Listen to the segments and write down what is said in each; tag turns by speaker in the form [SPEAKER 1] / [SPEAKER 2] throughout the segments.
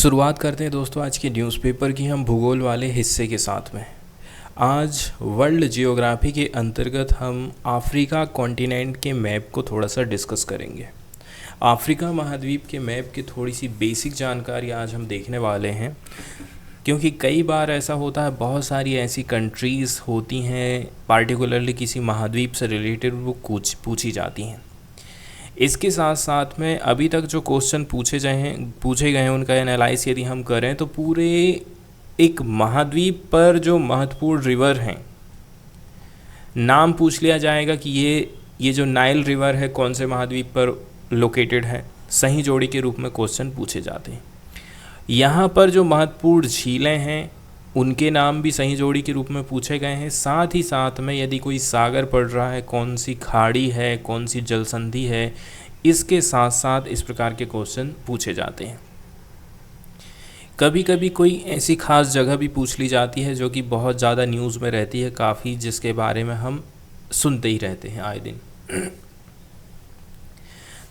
[SPEAKER 1] शुरुआत करते हैं दोस्तों आज के न्यूज़पेपर की हम भूगोल वाले हिस्से के साथ में। आज वर्ल्ड जियोग्राफी के अंतर्गत हम अफ्रीका कॉन्टिनेंट के मैप को थोड़ा सा डिस्कस करेंगे। अफ्रीका महाद्वीप के मैप की थोड़ी सी बेसिक जानकारी आज हम देखने वाले हैं, क्योंकि कई बार ऐसा होता है बहुत सारी ऐसी कंट्रीज़ होती हैं पार्टिकुलरली किसी महाद्वीप से रिलेटेड वो पूछी जाती हैं। इसके साथ साथ में अभी तक जो क्वेश्चन पूछे गए हैं उनका एनालाइज यदि हम करें तो पूरे एक महाद्वीप पर जो महत्वपूर्ण रिवर हैं नाम पूछ लिया जाएगा कि ये जो नाइल रिवर है कौन से महाद्वीप पर लोकेटेड है, सही जोड़ी के रूप में क्वेश्चन पूछे जाते हैं। यहाँ पर जो महत्वपूर्ण झीलें हैं उनके नाम भी सही जोड़ी के रूप में पूछे गए हैं। साथ ही साथ में यदि कोई सागर पड़ रहा है, कौन सी खाड़ी है, कौन सी जलसंधि है, इसके साथ साथ इस प्रकार के क्वेश्चन पूछे जाते हैं। कभी कभी कोई ऐसी खास जगह भी पूछ ली जाती है जो कि बहुत ज़्यादा न्यूज़ में रहती है काफ़ी, जिसके बारे में हम सुनते ही रहते हैं आए दिन।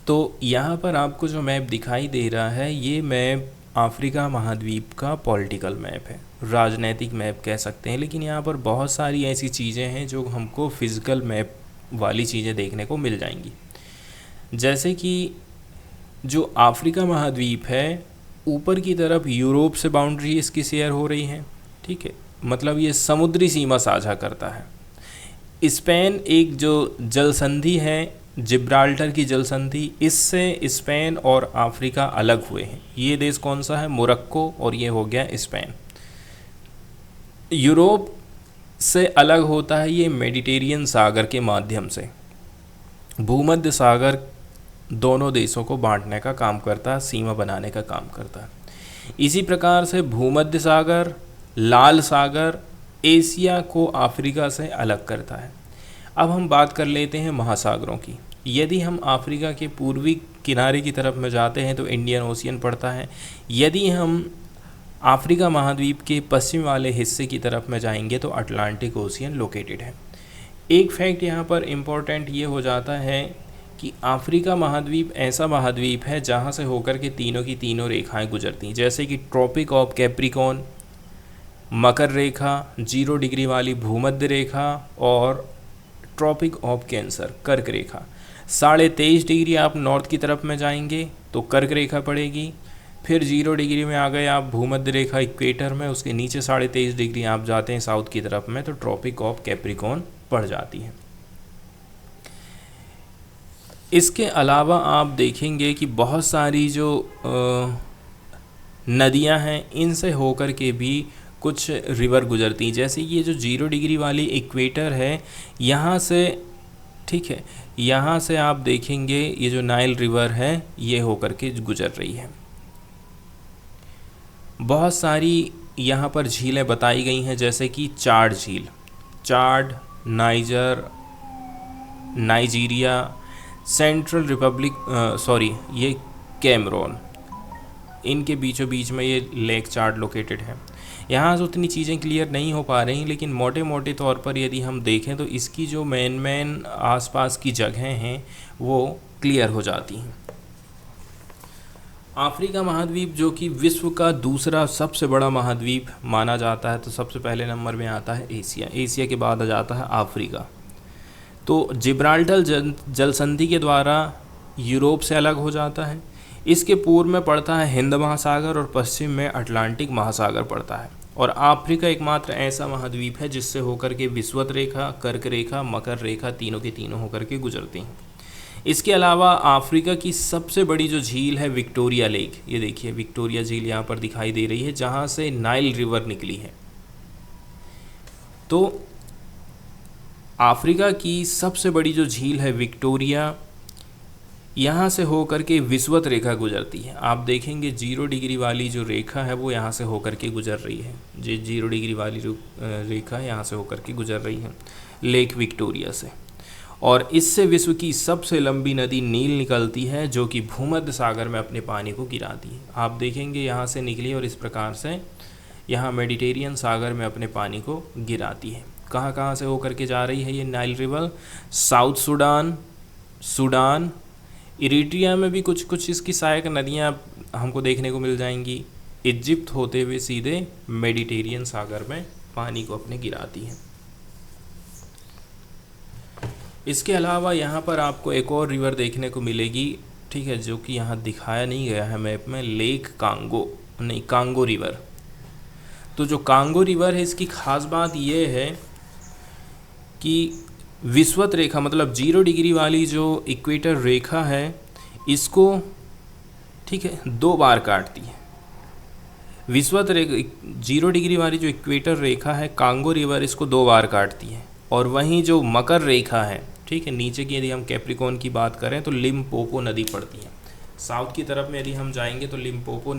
[SPEAKER 1] तो यहाँ पर आपको जो मैप दिखाई दे रहा है ये मैप अफ्रीका महाद्वीप का पॉलिटिकल मैप है, राजनैतिक मैप कह सकते हैं। लेकिन यहाँ पर बहुत सारी ऐसी चीज़ें हैं जो हमको फिज़िकल मैप वाली चीज़ें देखने को मिल जाएंगी। जैसे कि जो अफ्रीका महाद्वीप है ऊपर की तरफ यूरोप से बाउंड्री इसकी शेयर हो रही है, ठीक है, मतलब ये समुद्री सीमा साझा करता है। स्पेन एक जो जलसंधि है जिब्राल्टर की जलसंधि, इससे स्पेन और अफ्रीका अलग हुए हैं। ये देश कौन सा है? मोरक्को, और ये हो गया स्पेन। यूरोप से अलग होता है ये मेडिटेरियन सागर के माध्यम से। भूमध्य सागर दोनों देशों को बांटने का काम करता है, सीमा बनाने का काम करता है। इसी प्रकार से भूमध्य सागर, लाल सागर एशिया को अफ्रीका से अलग करता है। अब हम बात कर लेते हैं महासागरों की। यदि हम अफ्रीका के पूर्वी किनारे की तरफ में जाते हैं तो इंडियन ओशियन पड़ता है। यदि हम अफ्रीका महाद्वीप के पश्चिम वाले हिस्से की तरफ में जाएंगे तो अटलांटिक ओशियन लोकेटेड है। एक फैक्ट यहाँ पर इम्पोर्टेंट ये हो जाता है कि अफ्रीका महाद्वीप ऐसा महाद्वीप है जहाँ से होकर के तीनों की तीनों रेखाएं गुजरती हैं, जैसे कि ट्रॉपिक ऑफ कैप्रिकॉन, मकर रेखा, 0 डिग्री वाली भूमध्य रेखा, और ट्रॉपिक ऑफ कैंसर कर्क रेखा। 23.5 डिग्री आप नॉर्थ की तरफ में जाएंगे तो कर्क रेखा पड़ेगी। फिर 0 डिग्री में आ गए आप भूमध्य रेखा इक्वेटर में, उसके नीचे 23.5 डिग्री आप जाते हैं साउथ की तरफ में तो ट्रॉपिक ऑफ कैप्रिकॉन पड़ जाती है। इसके अलावा आप देखेंगे कि बहुत सारी जो नदियां हैं इनसे होकर के भी कुछ रिवर गुजरती हैं। जैसे ये जो 0 डिग्री वाली इक्वेटर है यहाँ से, ठीक है, यहाँ से आप देखेंगे ये जो नाइल रिवर है ये होकर के गुजर रही है। बहुत सारी यहाँ पर झीलें बताई गई हैं, जैसे कि चाड झील, चाड, नाइजर, नाइजीरिया, सेंट्रल रिपब्लिक, ये कैमरून, इनके बीचों बीच में ये लेक चाड लोकेटेड है। यहाँ से उतनी चीज़ें क्लियर नहीं हो पा रही, लेकिन मोटे मोटे तौर पर यदि हम देखें तो इसकी जो मेन आसपास की जगहें हैं वो क्लियर हो जाती हैं। अफ्रीका महाद्वीप जो कि विश्व का दूसरा सबसे बड़ा महाद्वीप माना जाता है, तो सबसे पहले नंबर में आता है एशिया, एशिया के बाद आ जाता है अफ्रीका। तो जिब्राल्टर जलसंधि के द्वारा यूरोप से अलग हो जाता है। इसके पूर्व में पड़ता है हिंद महासागर और पश्चिम में अटलांटिक महासागर पड़ता है। और अफ्रीका एकमात्र ऐसा महाद्वीप है जिससे होकर के विषुवत रेखा, कर्क रेखा, मकर रेखा तीनों के तीनों होकर के गुजरती हैं। इसके अलावा अफ्रीका की सबसे बड़ी जो झील है विक्टोरिया लेक, ये देखिए विक्टोरिया झील यहाँ पर दिखाई दे रही है जहाँ से नाइल रिवर निकली है। तो अफ्रीका की सबसे बड़ी जो झील है विक्टोरिया, यहाँ से होकर के विषुवत रेखा गुजरती है। आप देखेंगे 0 डिग्री वाली जो रेखा है वो यहाँ से होकर के गुजर रही है। जो 0 डिग्री वाली रेखा यहाँ से होकर के गुजर रही है लेक विक्टोरिया से। और इससे विश्व की सबसे लंबी नदी नील निकलती है जो कि भूमध्य सागर में अपने पानी को गिराती है। आप देखेंगे यहाँ से निकली और इस प्रकार से यहाँ मेडिटेरियन सागर में अपने पानी को गिराती है। कहाँ कहाँ से होकर के जा रही है ये Nile river? South Sudan, Eritrea में भी कुछ कुछ इसकी सहायक नदियाँ हमको देखने को मिल जाएंगी। इजिप्ट होते हुए सीधे मेडिटेरियन सागर में पानी को अपने गिराती हैं। इसके अलावा यहाँ पर आपको एक और रिवर देखने को मिलेगी, ठीक है, जो कि यहाँ दिखाया नहीं गया है मैप में, लेक कांगो, नहीं कांगो रिवर। तो जो कांगो रिवर है इसकी खास बात ये है कि विषुवत रेखा मतलब 0 डिग्री वाली जो इक्वेटर रेखा है इसको, ठीक है, 2 बार काटती है। विषुवत रेखा 0 डिग्री वाली जो इक्वेटर रेखा है कांगो रिवर इसको 2 बार काटती है। और वहीं जो मकर रेखा है, ठीक है, नीचे की यदि हम कैप्रिकॉर्न की बात करें तो लिम्पोपो नदी पड़ती है। साउथ की तरफ में यदि हम जाएंगे तो लिम्पोपो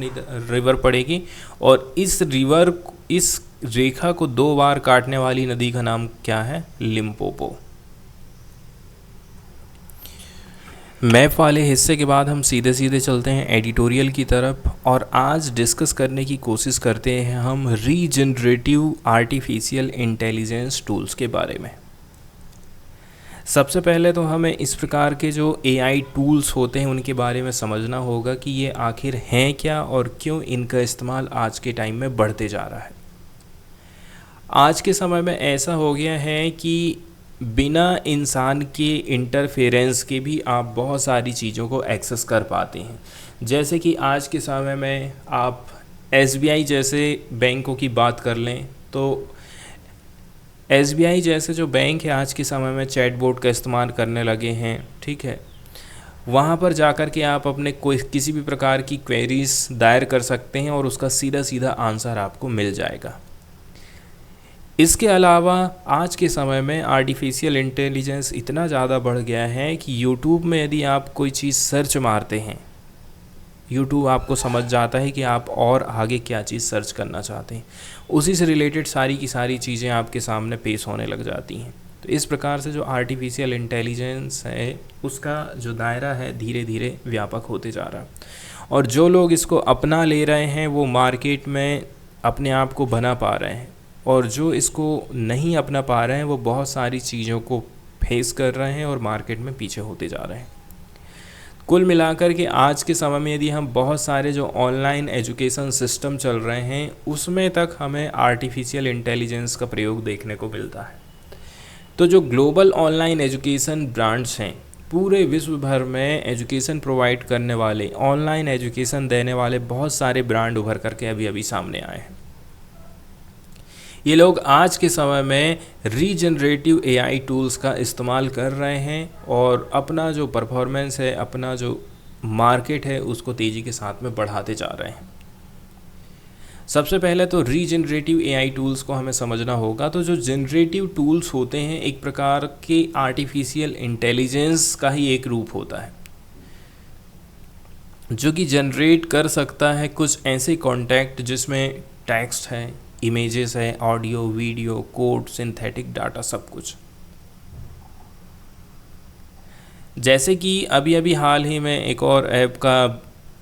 [SPEAKER 1] रिवर पड़ेगी। और इस रेखा को 2 बार काटने वाली नदी का नाम क्या है? लिम्पोपो। मैप वाले हिस्से के बाद हम सीधे सीधे चलते हैं एडिटोरियल की तरफ और आज डिस्कस करने की कोशिश करते हैं हम रीजनरेटिव आर्टिफिशियल इंटेलिजेंस टूल्स के बारे में। सबसे पहले तो हमें इस प्रकार के जो एआई टूल्स होते हैं उनके बारे में समझना होगा कि ये आखिर हैं क्या और क्यों इनका इस्तेमाल आज के टाइम में बढ़ते जा रहा है। आज के समय में ऐसा हो गया है कि बिना इंसान के इंटरफेरेंस के भी आप बहुत सारी चीज़ों को एक्सेस कर पाते हैं। जैसे कि आज के समय में आप एसबीआई जैसे बैंकों की बात कर लें तो एसबीआई जैसे जो बैंक है आज के समय में चैटबॉट का इस्तेमाल करने लगे हैं, ठीक है। वहाँ पर जाकर के आप अपने किसी भी प्रकार की क्वेरीज दायर कर सकते हैं और उसका सीधा सीधा आंसर आपको मिल जाएगा। इसके अलावा आज के समय में आर्टिफिशियल इंटेलिजेंस इतना ज़्यादा बढ़ गया है कि यूट्यूब में यदि आप कोई चीज़ सर्च मारते हैं, यूट्यूब आपको समझ जाता है कि आप और आगे क्या चीज़ सर्च करना चाहते हैं। उसी से रिलेटेड सारी की सारी चीज़ें आपके सामने पेश होने लग जाती हैं। तो इस प्रकार से जो आर्टिफिशियल इंटेलिजेंस है उसका जो दायरा है धीरे धीरे व्यापक होते जा रहा है और जो लोग इसको अपना ले रहे हैं वो मार्केट में अपने आप को बना पा रहे हैं और जो इसको नहीं अपना पा रहे हैं वो बहुत सारी चीज़ों को फेस कर रहे हैं और मार्केट में पीछे होते जा रहे हैं। कुल मिलाकर के आज के समय में यदि हम बहुत सारे जो ऑनलाइन एजुकेशन सिस्टम चल रहे हैं उसमें तक हमें आर्टिफिशियल इंटेलिजेंस का प्रयोग देखने को मिलता है। तो जो ग्लोबल ऑनलाइन एजुकेशन ब्रांड्स हैं, पूरे विश्व भर में एजुकेशन प्रोवाइड करने वाले, ऑनलाइन एजुकेशन देने वाले बहुत सारे ब्रांड उभर करके अभी अभी सामने आए हैं। ये लोग आज के समय में रीजनरेटिव एआई टूल्स का इस्तेमाल कर रहे हैं और अपना जो परफॉर्मेंस है, अपना जो मार्केट है उसको तेज़ी के साथ में बढ़ाते जा रहे हैं। सबसे पहले तो रीजनरेटिव एआई टूल्स को हमें समझना होगा। तो जो जनरेटिव टूल्स होते हैं एक प्रकार के आर्टिफिशियल इंटेलिजेंस का ही एक रूप होता है जो कि जनरेट कर सकता है कुछ ऐसे कॉन्टेक्ट जिसमें टेक्स्ट है, इमेजेस है, audio, video, code, synthetic data, सब कुछ। जैसे कि अभी अभी हाल ही में एक और ऐप का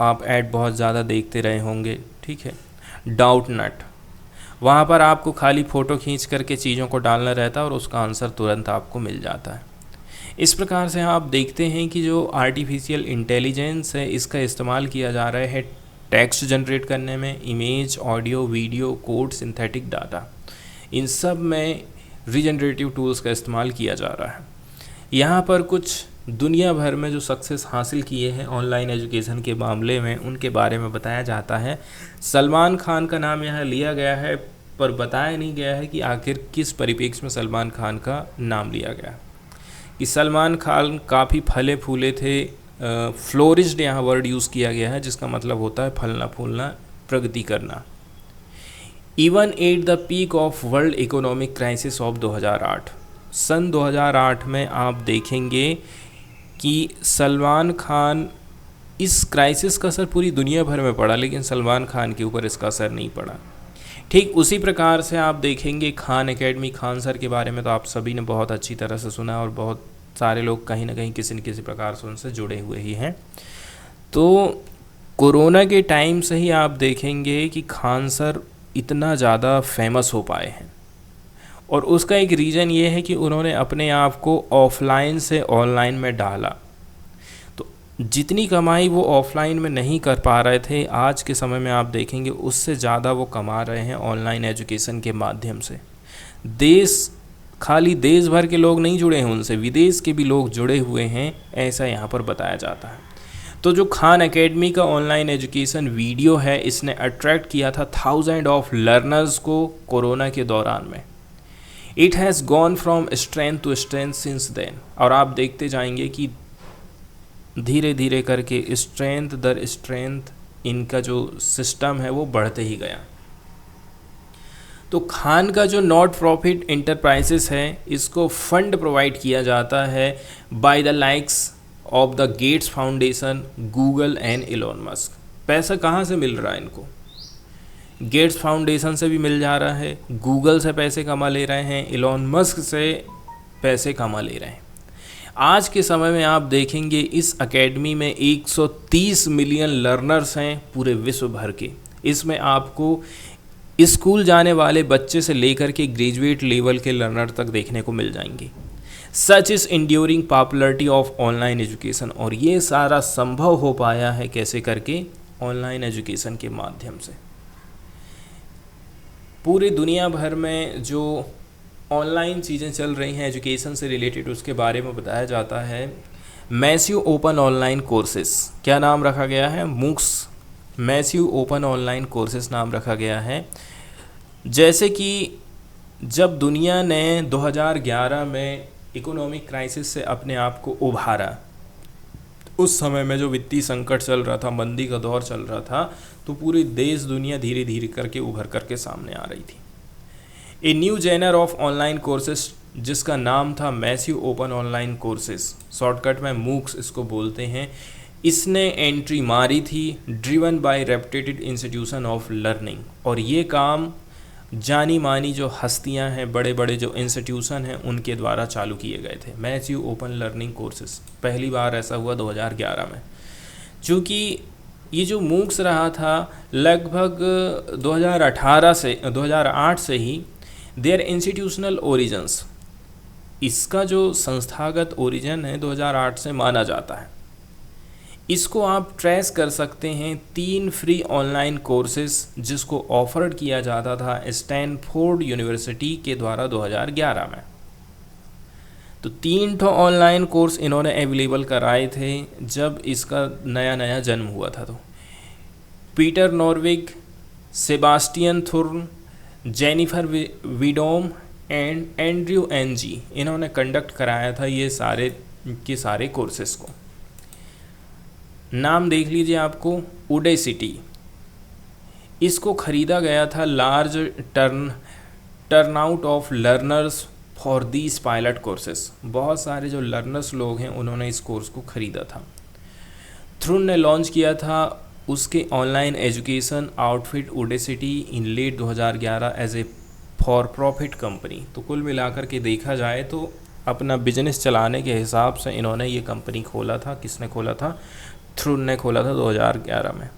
[SPEAKER 1] आप ऐड बहुत ज़्यादा देखते रहे होंगे, ठीक है, डाउटनट। वहाँ पर आपको खाली फ़ोटो खींच करके चीज़ों को डालना रहता है और उसका आंसर तुरंत आपको मिल जाता है। इस प्रकार से आप देखते हैं कि जो आर्टिफिशियल इंटेलिजेंस है इसका इस्तेमाल किया जा रहा है टेक्स्ट जनरेट करने में, image, audio, video, code, synthetic data, इन सब में रीजनरेटिव टूल्स का इस्तेमाल किया जा रहा है। यहाँ पर कुछ दुनिया भर में जो सक्सेस हासिल किए हैं ऑनलाइन एजुकेशन के मामले में उनके बारे में बताया जाता है। सलमान खान का नाम यहाँ लिया गया है पर बताया नहीं गया है कि आखिर किस परिप्रेक्ष्य में सलमान खान का नाम लिया गया। कि सलमान खान काफ़ी फले फूले थे, फ्लोरिश्ड यहाँ वर्ड यूज़ किया गया है जिसका मतलब होता है फलना फूलना, प्रगति करना। Even at the peak of world economic crisis of 2008, सन 2008 में आप देखेंगे कि सलमान खान, इस क्राइसिस का असर पूरी दुनिया भर में पड़ा लेकिन सलमान खान के ऊपर इसका असर नहीं पड़ा। ठीक उसी प्रकार से आप देखेंगे खान एकेडमी, खान सर के बारे में तो आप सभी ने बहुत अच्छी तरह से सुना और बहुत सारे लोग कहीं ना कहीं किसी न किसी प्रकार से उनसे जुड़े हुए ही हैं। तो कोरोना के टाइम से ही आप देखेंगे कि खान सर इतना ज़्यादा फेमस हो पाए हैं और उसका एक रीज़न ये है कि उन्होंने अपने आप को ऑफलाइन से ऑनलाइन में डाला। तो जितनी कमाई वो ऑफलाइन में नहीं कर पा रहे थे, आज के समय में आप देखेंगे उससे ज़्यादा वो कमा रहे हैं ऑनलाइन एजुकेशन के माध्यम से। देश, खाली देश भर के लोग नहीं जुड़े हैं उनसे, विदेश के भी लोग जुड़े हुए हैं, ऐसा यहाँ पर बताया जाता है। तो जो खान एकेडमी का ऑनलाइन एजुकेशन वीडियो है, इसने अट्रैक्ट किया था थाउजेंड ऑफ लर्नर्स को कोरोना के दौरान में। It has gone from strength to strength since then. और आप देखते जाएंगे कि धीरे धीरे करके स्ट्रेंथ दर स्ट्रेंथ इनका जो सिस्टम है वो बढ़ते ही गया। तो खान का जो नॉट प्रॉफिट इंटरप्राइजेस है, इसको फंड प्रोवाइड किया जाता है by the likes of the gates foundation, Google and Elon Musk. पैसा कहाँ से मिल रहा है इनको? गेट्स फाउंडेशन से भी मिल जा रहा है, गूगल से पैसे कमा ले रहे हैं, इलॉन मस्क से पैसे कमा ले रहे हैं। आज के समय में आप देखेंगे इस एकेडमी में 130 मिलियन लर्नर्स हैं पूरे विश्व भर के। इसमें आपको स्कूल जाने वाले बच्चे से लेकर के ग्रेजुएट लेवल के लर्नर तक देखने को मिल जाएंगे। Such is enduring popularity of online education. और ये सारा संभव हो पाया है कैसे करके? ऑनलाइन एजुकेशन के माध्यम से। पूरी दुनिया भर में जो ऑनलाइन चीज़ें चल रही हैं एजुकेशन से रिलेटेड, उसके बारे में बताया जाता है मैसिव ओपन ऑनलाइन कोर्सेस। क्या नाम रखा गया है? MOOCs, massive open online courses नाम रखा गया है। जैसे कि जब दुनिया ने 2011 में इकोनॉमिक क्राइसिस से अपने आप को उभारा, उस समय में जो वित्तीय संकट चल रहा था, मंदी का दौर चल रहा था, तो पूरी देश दुनिया धीरे धीरे करके उभर करके सामने आ रही थी। A new genre of online courses, जिसका नाम था massive open online courses, shortcut में मूक्स इसको बोलते हैं, इसने एंट्री मारी थी, driven by reputed institution of learning. और ये काम जानी मानी जो हस्तियां हैं, बड़े बड़े जो इंस्टीट्यूशन हैं, उनके द्वारा चालू किए गए थे मैसिव ओपन लर्निंग कोर्सेज। पहली बार ऐसा हुआ 2011 में। चूँकि ये जो मूक्स रहा था लगभग 2008 से ही देयर इंस्टीट्यूशनल ओरिजिन्स, इसका जो संस्थागत ओरिजिन है 2008 से माना जाता है। इसको आप ट्रेस कर सकते हैं 3 फ्री ऑनलाइन कोर्सेज जिसको ऑफर्ड किया जाता था स्टैनफोर्ड यूनिवर्सिटी के द्वारा 2011 में। तो 3 ठो ऑनलाइन कोर्स इन्होंने अवेलेबल कराए थे जब इसका नया नया जन्म हुआ था। तो Peter Norvig, Sebastian Thrun, Jennifer Widom and Andrew Ng, इन्होंने कंडक्ट कराया था ये सारे के सारे कोर्सेज को। नाम देख लीजिए आपको, उडेसिटी। इसको ख़रीदा गया था large turnout of learners for these pilot courses. बहुत सारे जो लर्नर्स लोग हैं उन्होंने इस कोर्स को ख़रीदा था। थ्रुन ने लॉन्च किया था उसके online education outfit Udacity in late 2011 as a for profit company. तो कुल मिलाकर के देखा जाए तो अपना बिजनेस चलाने के हिसाब से इन्होंने ये कंपनी खोला था। किसने खोला था? थ्रुन ने खोला था 2011 में।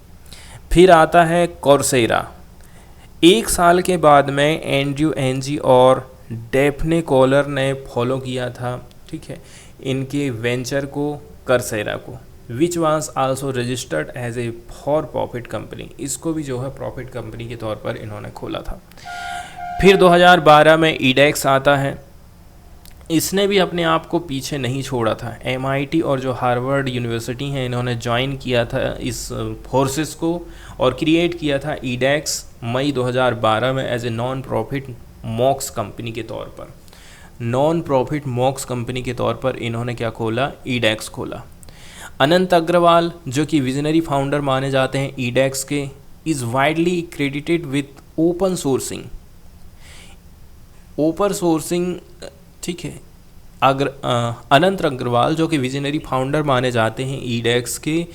[SPEAKER 1] फिर आता है कोर्सेरा। 1 साल के बाद में एंड्रयू एनजी और डेफने कॉलर ने फॉलो किया था, ठीक है, इनके वेंचर को, कोर्सेरा को, which was also registered as a for profit company. इसको भी जो है प्रॉफिट कंपनी के तौर पर इन्होंने खोला था। फिर 2012 में ईडेक्स आता है। इसने भी अपने आप को पीछे नहीं छोड़ा था। MIT और जो हार्वर्ड यूनिवर्सिटी हैं इन्होंने ज्वाइन किया था इस फोर्सेस को और क्रिएट किया था ईडेक्स मई 2012 में as a non profit MOOCs company के तौर पर। नॉन प्रॉफिट मॉक्स कंपनी के तौर पर इन्होंने क्या खोला? ईडेक्स खोला। अनंत अग्रवाल जो कि विजनरी फाउंडर माने जाते हैं ईडेक्स के, is widely credited with open sourcing. Open sourcing, ठीक है। अनंत अग्रवाल जो कि विजनरी फाउंडर माने जाते हैं ईडेक्स के,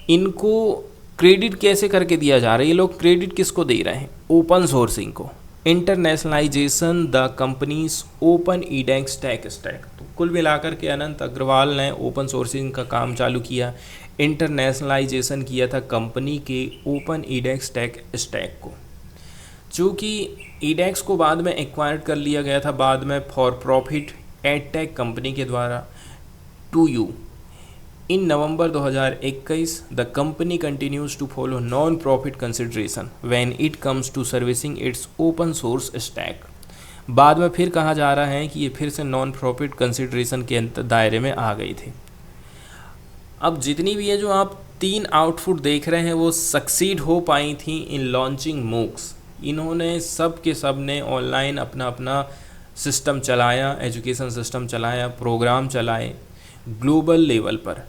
[SPEAKER 1] इनको क्रेडिट कैसे करके दिया जा रहा है? ये लोग क्रेडिट किसको दे रहे हैं? ओपन सोर्सिंग को। Internationalization the companies open edX tech stack. तो कुल मिलाकर के अनंत अग्रवाल ने ओपन सोर्सिंग का काम चालू किया, इंटरनेशनलाइजेशन किया था कंपनी के ओपन ईडेक्स टेक स्टैक को। चूँकि ईडेक्स को बाद में एक्वायर्ड कर लिया गया था बाद में फॉर प्रॉफिट एडटेक कंपनी के द्वारा 2U। In November 2021, the company continues to follow non-profit consideration when it comes to servicing its open source stack. बाद में फिर कहा जा रहा है कि ये फिर से नॉन प्रॉफिट कंसिडरेशन के दायरे में आ गई थी। अब जितनी भी है जो आप 3 आउटपुट देख रहे हैं वो सक्सीड हो पाई थी इन लॉन्चिंग मूक्स। इन्होंने सब के सब ने ऑनलाइन अपना अपना सिस्टम चलाया, एजुकेशन सिस्टम चलाया, प्रोग्राम चलाए ग्लोबल लेवल पर,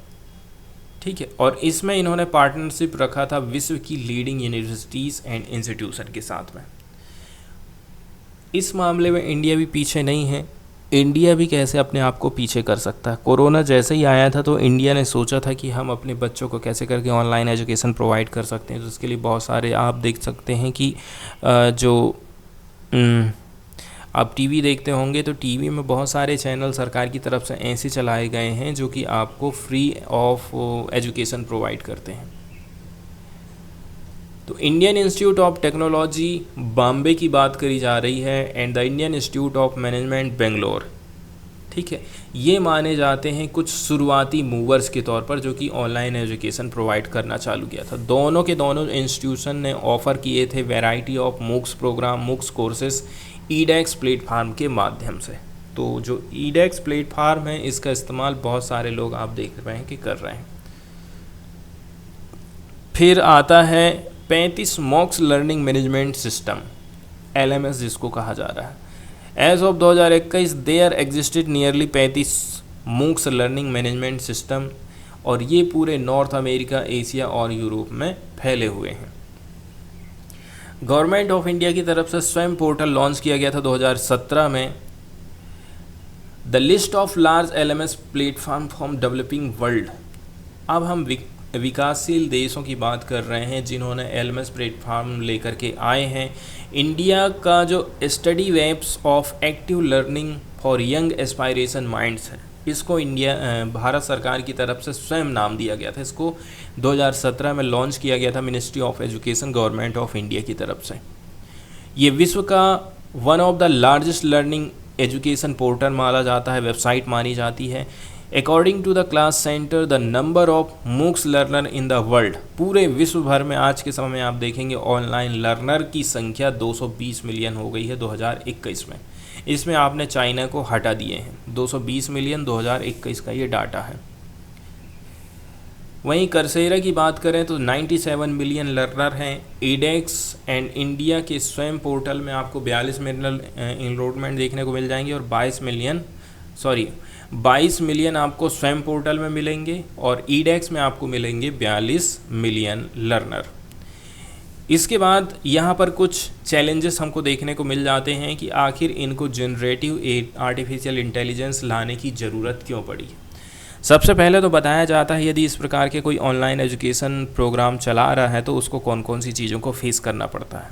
[SPEAKER 1] ठीक है। और इसमें इन्होंने पार्टनरशिप रखा था विश्व की लीडिंग यूनिवर्सिटीज़ एंड इंस्टीट्यूशन के साथ में। इस मामले में इंडिया भी पीछे नहीं है। इंडिया भी कैसे अपने आप को पीछे कर सकता है। कोरोना जैसे ही आया था तो इंडिया ने सोचा था कि हम अपने बच्चों को कैसे करके ऑनलाइन एजुकेशन प्रोवाइड कर सकते हैं। तो इसके लिए बहुत सारे आप देख सकते हैं कि आप टीवी देखते होंगे तो टीवी में बहुत सारे चैनल सरकार की तरफ से ऐसे चलाए गए हैं जो कि आपको फ्री ऑफ एजुकेशन प्रोवाइड करते हैं। तो Indian institute of technology Bombay की बात करी जा रही है and the Indian institute of management Bangalore, ठीक है। ये माने जाते हैं कुछ शुरुआती मूवर्स के तौर पर जो कि ऑनलाइन एजुकेशन प्रोवाइड करना चालू किया था। दोनों के दोनों इंस्टीट्यूशन ने ऑफ़र किए थे variety of MOOCs program, MOOCs courses edX platform के माध्यम से। तो जो ईडेक्स प्लेटफार्म है इसका इस्तेमाल बहुत सारे लोग आप देख रहे हैं कि कर रहे हैं। फिर आता है 35 MOOCs learning management system, LMS जिसको कहा जा रहा है। As of 2021 there existed nearly 35 MOOCs learning management system और ये पूरे नॉर्थ अमेरिका, एशिया और यूरोप में फैले हुए हैं। गवर्नमेंट ऑफ इंडिया की तरफ से स्वयं पोर्टल लॉन्च किया गया था 2017 में। The list of large LMS platform from developing world. अब हम विकासशील देशों की बात कर रहे हैं जिन्होंने LMS प्लेटफॉर्म लेकर के आए हैं। इंडिया का जो study webs of active learning for young aspiration minds है, इसको भारत सरकार की तरफ से स्वयं नाम दिया गया था। इसको 2017 में लॉन्च किया गया था ministry of education, government of India की तरफ से। ये विश्व का one of the largest learning education portal माना जाता है, वेबसाइट मानी जाती है। According to the class centre the number of MOOCs learner in the world, पूरे विश्व भर में आज के समय में आप देखेंगे ऑनलाइन लर्नर की संख्या 220 मिलियन हो गई है 2021 में। इसमें आपने चाइना को हटा दिए हैं। 220 मिलियन 2021 का ये डाटा है। वहीं कर्सेरा की बात करें तो 97 मिलियन लर्नर हैं। ईडेक्स एंड इंडिया के स्वयं पोर्टल में आपको 42 मिलियन इनरोलमेंट देखने को मिल जाएंगे और 22 मिलियन आपको स्वयं पोर्टल में मिलेंगे और ईडेक्स में आपको मिलेंगे 42 मिलियन लर्नर। इसके बाद यहाँ पर कुछ चैलेंजेस हमको देखने को मिल जाते हैं कि आखिर इनको जनरेटिव आर्टिफिशियल इंटेलिजेंस लाने की ज़रूरत क्यों पड़ी। सबसे पहले तो बताया जाता है यदि इस प्रकार के कोई ऑनलाइन एजुकेशन प्रोग्राम चला रहा है तो उसको कौन कौन सी चीज़ों को फेस करना पड़ता है।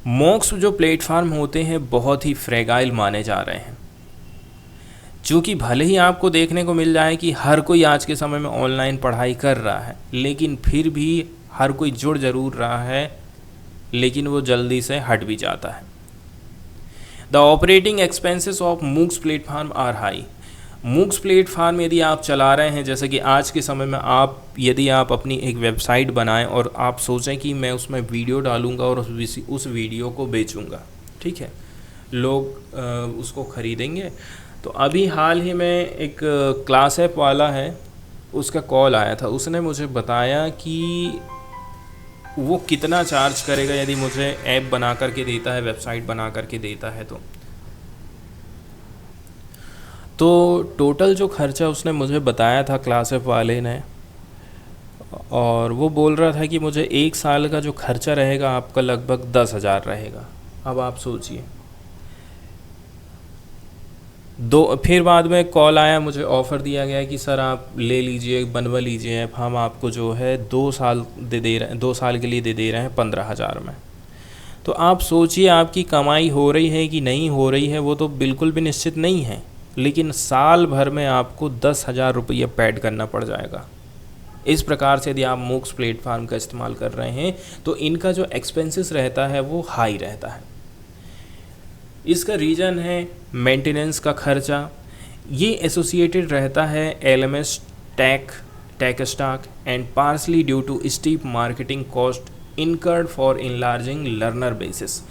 [SPEAKER 1] मॉक्स जो प्लेटफार्म होते हैं बहुत ही फ्रेगाइल माने जा रहे हैं, चूँकि भले ही आपको देखने को मिल जाए कि हर कोई आज के समय में ऑनलाइन पढ़ाई कर रहा है, लेकिन फिर भी हर कोई जुड़ जरूर रहा है, लेकिन वो जल्दी से हट भी जाता है। The operating expenses of MOOCs platform are high. MOOCs platform यदि आप चला रहे हैं, जैसे कि आज के समय में यदि आप अपनी एक वेबसाइट बनाएं और आप सोचें कि मैं उसमें वीडियो डालूंगा और उस वीडियो को बेचूंगा, ठीक है, लोग उसको ख़रीदेंगे। तो अभी हाल ही में एक क्लास ऐप वाला है, उसका कॉल आया था। उसने मुझे बताया कि वो कितना चार्ज करेगा यदि मुझे ऐप बना करके देता है, वेबसाइट बना करके देता है। तो टोटल जो खर्चा उसने मुझे बताया था क्लास ऐप वाले ने, और वो बोल रहा था कि मुझे 1 साल का जो खर्चा रहेगा आपका लगभग 10,000 रहेगा। अब आप सोचिए। फिर बाद में कॉल आया, मुझे ऑफ़र दिया गया कि सर आप ले लीजिए, बनवा लीजिए ऐप, हम आपको जो है 2 साल दे रहे हैं, 2 साल के लिए दे रहे हैं 15,000 में। तो आप सोचिए आपकी कमाई हो रही है कि नहीं हो रही है, वो तो बिल्कुल भी निश्चित नहीं है, लेकिन साल भर में आपको 10,000 रुपये पेड करना पड़ जाएगा। इस प्रकार से यदि आप मूक्स प्लेटफार्म का इस्तेमाल कर रहे हैं तो इनका जो एक्सपेंसेस रहता है वो हाई रहता है। इसका रीज़न है मेंटेनेंस का खर्चा। ये एसोसिएटेड रहता है LMS tech stock, and partially due to steep marketing cost incurred for enlarging learner basis।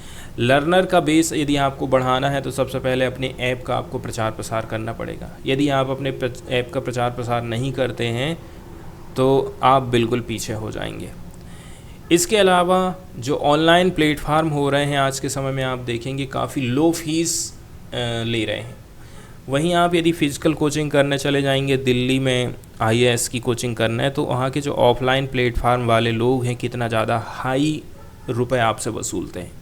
[SPEAKER 1] Learner का बेस यदि आपको बढ़ाना है तो सबसे पहले अपने ऐप का आपको प्रचार प्रसार करना पड़ेगा। यदि आप अपने ऐप का प्रचार प्रसार नहीं करते हैं तो आप बिल्कुल पीछे हो जाएंगे। इसके अलावा जो ऑनलाइन प्लेटफार्म हो रहे हैं आज के समय में आप देखेंगे काफ़ी लो फीस ले रहे हैं। वहीं आप यदि फ़िज़िकल कोचिंग करने चले जाएंगे, दिल्ली में IAS की कोचिंग करना है, तो वहाँ के जो ऑफलाइन प्लेटफार्म वाले लोग हैं कितना ज़्यादा हाई रुपए आपसे वसूलते हैं।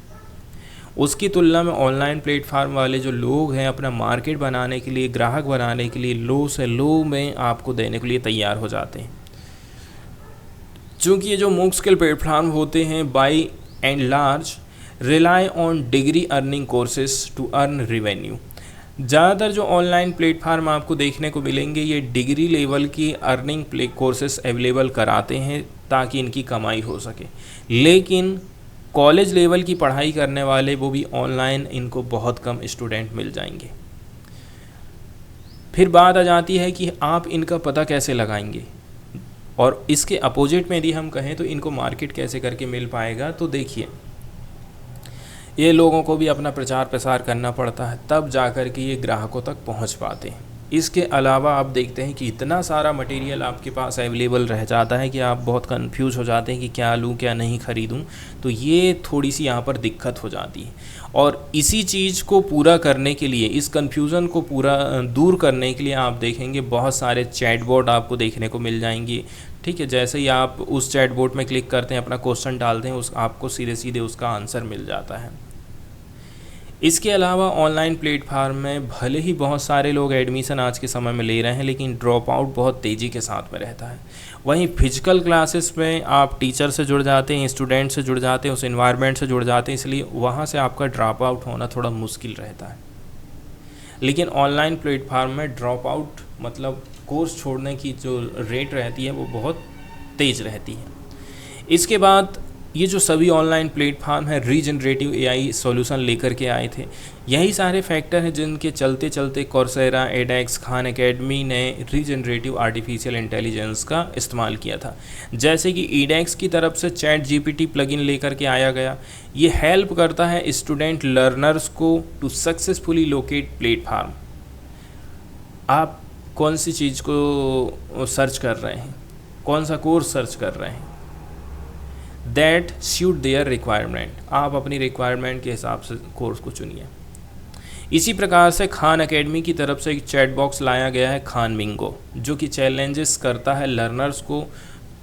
[SPEAKER 1] उसकी तुलना में ऑनलाइन प्लेटफार्म वाले जो लोग हैं अपना मार्केट बनाने के लिए, ग्राहक बनाने के लिए लो से लो में आपको देने के लिए तैयार हो जाते हैं। चूँकि ये जो मूक स्किल प्लेटफार्म होते हैं by and large rely on degree earning courses to earn revenue. ज़्यादातर जो ऑनलाइन प्लेटफार्म आपको देखने को मिलेंगे ये डिग्री लेवल की अर्निंग कोर्सेज अवेलेबल कराते हैं ताकि इनकी कमाई हो सके, लेकिन कॉलेज लेवल की पढ़ाई करने वाले वो भी ऑनलाइन इनको बहुत कम स्टूडेंट मिल जाएंगे। फिर बात आ जाती है कि आप इनका पता कैसे लगाएंगे, और इसके अपोजिट में यदि हम कहें तो इनको मार्केट कैसे करके मिल पाएगा। तो देखिए, ये लोगों को भी अपना प्रचार प्रसार करना पड़ता है, तब जाकर के ये ग्राहकों तक पहुंच पाते हैं। इसके अलावा आप देखते हैं कि इतना सारा मटेरियल आपके पास अवेलेबल रह जाता है कि आप बहुत कंफ्यूज हो जाते हैं कि क्या लूँ क्या नहीं ख़रीदूँ। तो ये थोड़ी सी यहाँ पर दिक्कत हो जाती है, और इसी चीज़ को पूरा करने के लिए, इस कन्फ्यूज़न को पूरा दूर करने के लिए आप देखेंगे बहुत सारे चैटबॉट आपको देखने को मिल जाएंगे। ठीक है, जैसे ही आप उस चैटबॉट में क्लिक करते हैं, अपना क्वेश्चन डालते हैं, आपको सीधे सीधे उसका आंसर मिल जाता है। इसके अलावा ऑनलाइन प्लेटफार्म में भले ही बहुत सारे लोग एडमिशन आज के समय में ले रहे हैं, लेकिन ड्रॉप आउट बहुत तेज़ी के साथ में रहता है। वहीं फिजिकल क्लासेस में आप टीचर से जुड़ जाते हैं, स्टूडेंट से जुड़ जाते हैं, उस इन्वायरमेंट से जुड़ जाते हैं, इसलिए वहाँ से आपका ड्रॉप आउट होना थोड़ा मुश्किल रहता है। लेकिन ऑनलाइन प्लेटफार्म में ड्रॉप आउट मतलब कोर्स छोड़ने की जो रेट रहती है वो बहुत तेज़ रहती है। इसके बाद ये जो सभी ऑनलाइन प्लेटफार्म है रीजनरेटिव AI सॉल्यूशन लेकर के आए थे। यही सारे फैक्टर हैं जिनके चलते चलते कोर्सेरा, एडेक्स, खान एकेडमी ने रीजनरेटिव आर्टिफिशियल इंटेलिजेंस का इस्तेमाल किया था। जैसे कि एडेक्स की तरफ से ChatGPT प्लगइन लेकर के आया गया। ये हेल्प करता है स्टूडेंट लर्नर्स को टू सक्सेसफुली लोकेट प्लेटफार्म। आप कौन सी चीज़ को सर्च कर रहे हैं, कौन सा कोर्स सर्च कर रहे हैं, दैट सूट देयर रिक्वायरमेंट, आप अपनी रिक्वायरमेंट के हिसाब से कोर्स को चुनिए। इसी प्रकार से खान एकेडमी की तरफ से एक चैट बॉक्स लाया गया है खान बिंगो, जो कि चैलेंजेस करता है लर्नर्स को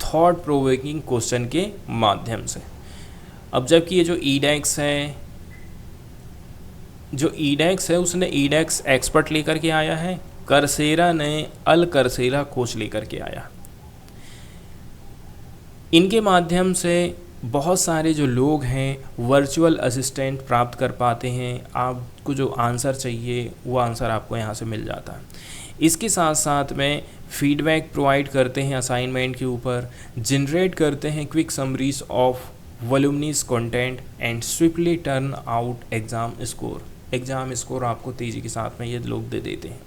[SPEAKER 1] थॉट प्रोवोकिंग क्वेश्चन के माध्यम से। अब जबकि ये जो एडेक्स है उसने एडेक्स एक्सपर्ट लेकर के आया है, कर्सेरा ने अल कर्सेरा कोच लेकर के आया। इनके माध्यम से बहुत सारे जो लोग हैं वर्चुअल असिस्टेंट प्राप्त कर पाते हैं। आपको जो आंसर चाहिए वो आंसर आपको यहाँ से मिल जाता है। इसके साथ साथ में फीडबैक प्रोवाइड करते हैं असाइनमेंट के ऊपर, जनरेट करते हैं quick summaries of voluminous content and swiftly turn out exam score. Exam score आपको तेज़ी के साथ में ये लोग दे देते हैं।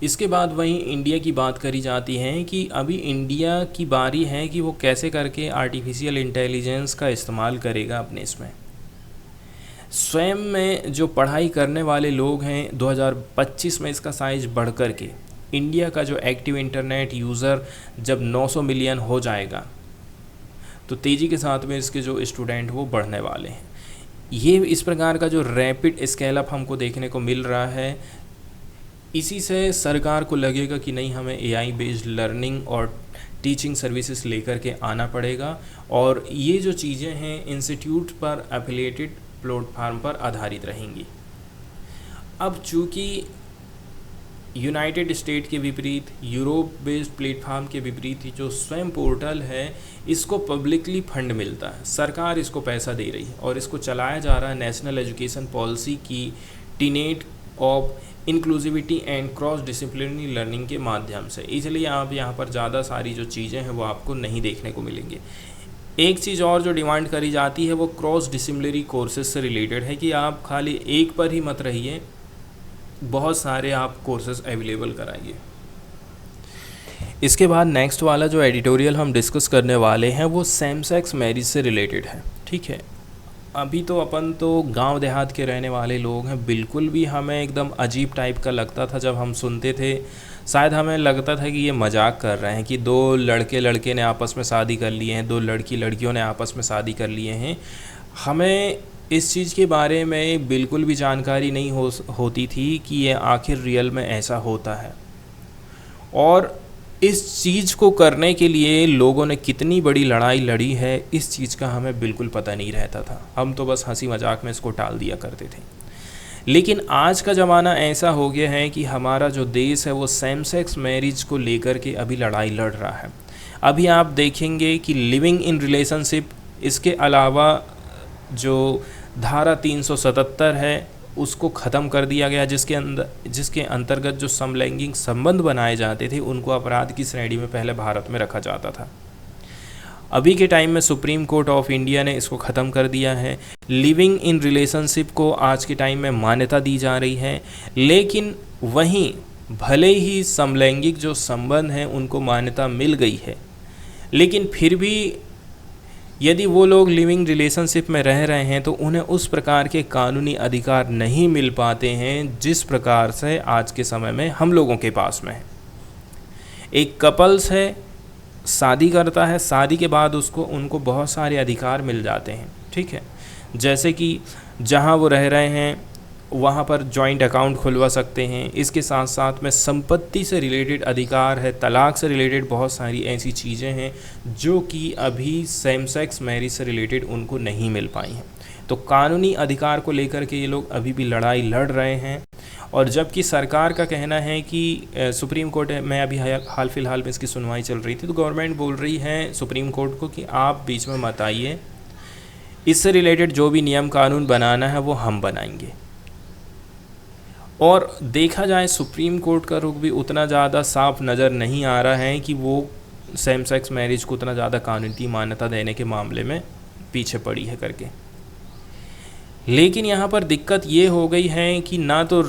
[SPEAKER 1] इसके बाद वहीं इंडिया की बात करी जाती है कि अभी इंडिया की बारी है कि वो कैसे करके आर्टिफिशियल इंटेलिजेंस का इस्तेमाल करेगा अपने इसमें। स्वयं में जो पढ़ाई करने वाले लोग हैं 2025 में इसका साइज बढ़ कर के इंडिया का जो एक्टिव इंटरनेट यूज़र जब 900 मिलियन हो जाएगा तो तेज़ी के साथ में इसके जो स्टूडेंट वो बढ़ने वाले हैं। ये इस प्रकार का जो रैपिड स्केल अप हमको देखने को मिल रहा है, इसी से सरकार को लगेगा कि नहीं, हमें AI बेस्ड लर्निंग और टीचिंग सर्विसेज लेकर के आना पड़ेगा, और ये जो चीज़ें हैं इंस्टीट्यूट पर एफिलिएटेड प्लेटफार्म पर आधारित रहेंगी। अब चूँकि यूनाइटेड स्टेट के विपरीत, यूरोप बेस्ड प्लेटफार्म के विपरीत जो स्वयं पोर्टल है इसको पब्लिकली फंड मिलता है, सरकार इसको पैसा दे रही है और इसको चलाया जा रहा है नेशनल एजुकेशन पॉलिसी की tenet of inclusivity and cross disciplinary learning के माध्यम से। इसलिए आप यहाँ पर ज़्यादा सारी जो चीज़ें हैं वो आपको नहीं देखने को मिलेंगे। एक चीज़ और जो डिमांड करी जाती है वो क्रॉस डिसिप्लिनरी कोर्सेज से रिलेटेड है कि आप खाली एक पर ही मत रहिए, बहुत सारे आप कोर्सेज अवेलेबल कराइए। इसके बाद नेक्स्ट वाला जो एडिटोरियल हम डिस्कस करने वाले हैं वो सेम सेक्स मैरिज से रिलेटेड है। ठीक है, अभी तो अपन तो गांव देहात के रहने वाले लोग हैं, बिल्कुल भी हमें एकदम अजीब टाइप का लगता था जब हम सुनते थे। शायद हमें लगता था कि ये मजाक कर रहे हैं कि दो लड़के ने आपस में शादी कर लिए हैं, दो लड़कियों ने आपस में शादी कर लिए हैं। हमें इस चीज़ के बारे में बिल्कुल भी जानकारी नहीं होती थी कि ये आखिर रियल में ऐसा होता है, और इस चीज़ को करने के लिए लोगों ने कितनी बड़ी लड़ाई लड़ी है, इस चीज़ का हमें बिल्कुल पता नहीं रहता था। हम तो बस हंसी मजाक में इसको टाल दिया करते थे। लेकिन आज का ज़माना ऐसा हो गया है कि हमारा जो देश है वो सेम सेक्स मैरिज को लेकर के अभी लड़ाई लड़ रहा है। अभी आप देखेंगे कि लिविंग इन रिलेशनशिप, इसके अलावा जो धारा 377 है उसको ख़त्म कर दिया गया, जिसके अंतर्गत जो समलैंगिक संबंध बनाए जाते थे उनको अपराध की श्रेणी में पहले भारत में रखा जाता था। अभी के टाइम में सुप्रीम कोर्ट ऑफ इंडिया ने इसको ख़त्म कर दिया है। लिविंग इन रिलेशनशिप को आज के टाइम में मान्यता दी जा रही है, लेकिन वहीं भले ही समलैंगिक जो संबंध हैं उनको मान्यता मिल गई है, लेकिन फिर भी यदि वो लोग लिविंग रिलेशनशिप में रह रहे हैं तो उन्हें उस प्रकार के कानूनी अधिकार नहीं मिल पाते हैं जिस प्रकार से आज के समय में हम लोगों के पास में है। एक कपल्स है, शादी करता है, शादी के बाद उनको बहुत सारे अधिकार मिल जाते हैं। ठीक है, जैसे कि जहाँ वो रह रहे हैं वहाँ पर जॉइंट अकाउंट खुलवा सकते हैं। इसके साथ साथ में संपत्ति से रिलेटेड अधिकार है, तलाक से रिलेटेड बहुत सारी ऐसी चीज़ें हैं जो कि अभी सेम सेक्स मैरिज से रिलेटेड उनको नहीं मिल पाई हैं। तो कानूनी अधिकार को लेकर के ये लोग अभी भी लड़ाई लड़ रहे हैं, और जबकि सरकार का कहना है कि सुप्रीम कोर्ट में अभी हाल फिलहाल में इसकी सुनवाई चल रही थी, तो गवर्नमेंट बोल रही है सुप्रीम कोर्ट को कि आप बीच में मत आइए, इससे रिलेटेड जो भी नियम कानून बनाना है वो हम बनाएंगे। और देखा जाए सुप्रीम कोर्ट का रुख भी उतना ज़्यादा साफ नज़र नहीं आ रहा है कि वो सेम सेक्स मैरिज को उतना ज़्यादा कानूनी मान्यता देने के मामले में पीछे पड़ी है करके। लेकिन यहाँ पर दिक्कत ये हो गई है कि ना तो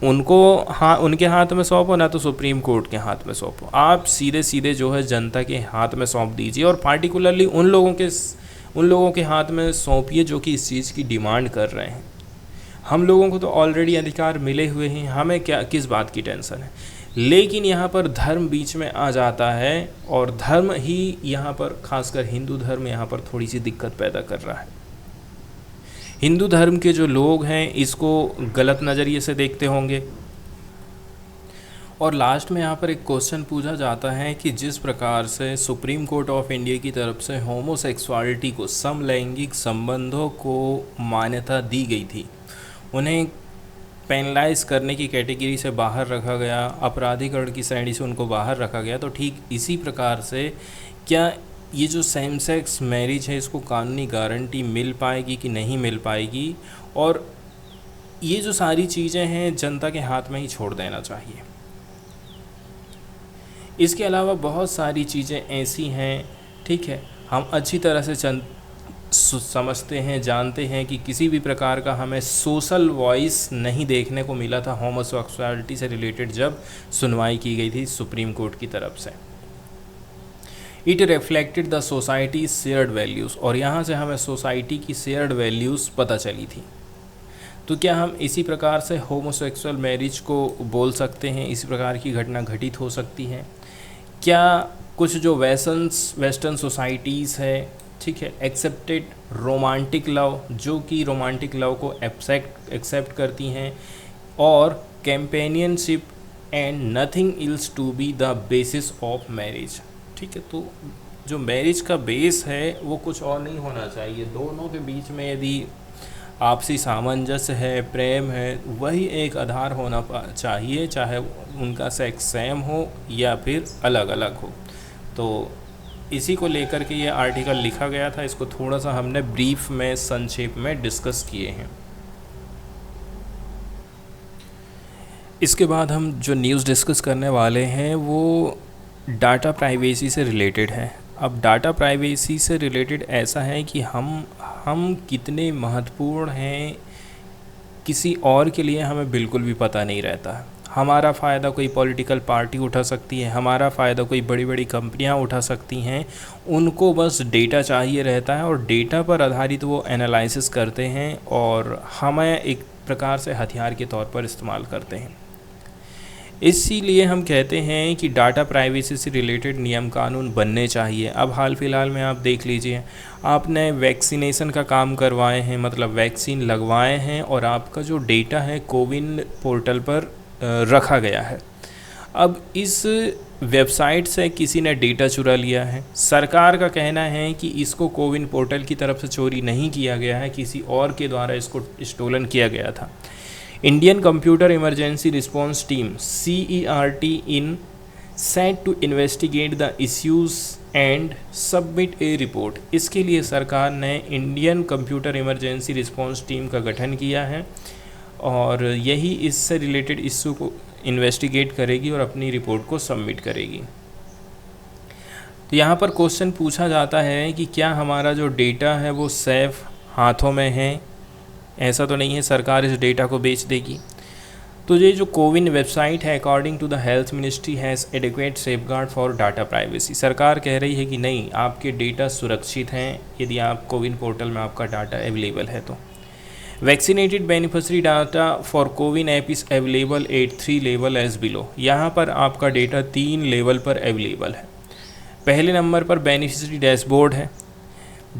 [SPEAKER 1] उनके हाथ में सौंपो, ना तो सुप्रीम कोर्ट के हाथ में सौंपो, आप सीधे सीधे जो है जनता के हाथ में सौंप दीजिए, और पार्टिकुलरली उन लोगों के हाथ में सौंपिए जो कि इस चीज़ की डिमांड कर रहे हैं। हम लोगों को तो ऑलरेडी अधिकार मिले हुए हैं, हमें किस बात की टेंशन है। लेकिन यहाँ पर धर्म बीच में आ जाता है, और धर्म ही यहाँ पर, खासकर हिंदू धर्म यहाँ पर थोड़ी सी दिक्कत पैदा कर रहा है। हिंदू धर्म के जो लोग हैं इसको गलत नज़रिए से देखते होंगे। और लास्ट में यहाँ पर एक क्वेश्चन पूछा जाता है कि जिस प्रकार से सुप्रीम कोर्ट ऑफ इंडिया की तरफ से होमोसेक्सुअलिटी को, समलैंगिक संबंधों को मान्यता दी गई थी, उन्हें पेनलाइज करने की कैटेगरी से बाहर रखा गया, अपराधीकरण की श्रेणी से उनको बाहर रखा गया, तो ठीक इसी प्रकार से क्या ये जो सेम सेक्स मैरिज है इसको कानूनी गारंटी मिल पाएगी कि नहीं मिल पाएगी? और ये जो सारी चीज़ें हैं जनता के हाथ में ही छोड़ देना चाहिए। इसके अलावा बहुत सारी चीज़ें ऐसी हैं, ठीक है, हम अच्छी तरह से समझते हैं, जानते हैं कि किसी भी प्रकार का हमें सोशल वॉइस नहीं देखने को मिला था होमोसेक्सुअलिटी से रिलेटेड जब सुनवाई की गई थी सुप्रीम कोर्ट की तरफ से। It reflected the society shared values, और यहाँ से हमें सोसाइटी की शेयर्ड वैल्यूज़ पता चली थी। तो क्या हम इसी प्रकार से होमोसेक्सुअल मैरिज को बोल सकते हैं, इसी प्रकार की घटना घटित हो सकती है? क्या कुछ जो वेस्टर्न सोसाइटीज़ है, ठीक है, एक्सेप्टेड रोमांटिक लव, जो कि रोमांटिक लव को एक्सेप्ट करती हैं, और companionship and nothing else to be the basis of marriage, ठीक है। तो जो मैरिज का बेस है वो कुछ और नहीं होना चाहिए, दोनों के बीच में यदि आपसी सामंजस्य है, प्रेम है, वही एक आधार होना चाहिए, चाहे उनका सेक्स सेम हो या फिर अलग अलग हो। तो इसी को लेकर के ये आर्टिकल लिखा गया था, इसको थोड़ा सा हमने ब्रीफ में, संक्षेप में डिस्कस किए हैं। इसके बाद हम जो न्यूज़ डिस्कस करने वाले हैं वो डाटा प्राइवेसी से रिलेटेड है। अब डाटा प्राइवेसी से रिलेटेड ऐसा है कि हम कितने महत्वपूर्ण हैं किसी और के लिए हमें बिल्कुल भी पता नहीं रहता। हमारा फ़ायदा कोई पॉलिटिकल पार्टी उठा सकती है, हमारा फ़ायदा कोई बड़ी बड़ी कंपनियां उठा सकती हैं। उनको बस डेटा चाहिए रहता है और डेटा पर आधारित वो एनालिसिस करते हैं और हमें एक प्रकार से हथियार के तौर पर इस्तेमाल करते हैं। इसीलिए हम कहते हैं कि डाटा प्राइवेसी से रिलेटेड नियम कानून बनने चाहिए। अब हाल फिलहाल में आप देख लीजिए, आपने वैक्सीनेशन का काम करवाए हैं, मतलब वैक्सीन लगवाए हैं और आपका जो डेटा है कोविन पोर्टल पर रखा गया है। अब इस वेबसाइट से किसी ने डेटा चुरा लिया है। सरकार का कहना है कि इसको कोविन पोर्टल की तरफ से चोरी नहीं किया गया है, किसी और के द्वारा इसको स्टोलन किया गया था। Indian computer emergency response team CERT in set to investigate the issues and submit a report. इसके लिए सरकार ने Indian computer emergency response team का गठन किया है और यही इससे रिलेटेड इश्यू को इन्वेस्टिगेट करेगी और अपनी रिपोर्ट को सबमिट करेगी। तो यहाँ पर क्वेश्चन पूछा जाता है कि क्या हमारा जो डेटा है वो सेफ हाथों में है? ऐसा तो नहीं है सरकार इस डेटा को बेच देगी। तो ये जो कोविन वेबसाइट है, according to the health ministry has adequate safeguard for data privacy. सरकार कह रही है कि नहीं, आपके डेटा सुरक्षित हैं यदि आप कोविन पोर्टल में आपका डाटा अवेलेबल है तो। Vaccinated beneficiary data for CoWIN app is available at 3 level as below. यहाँ पर आपका डेटा 3 लेवल पर अवेलेबल है। पहले नंबर पर बेनिफिशियरी डैशबोर्ड है।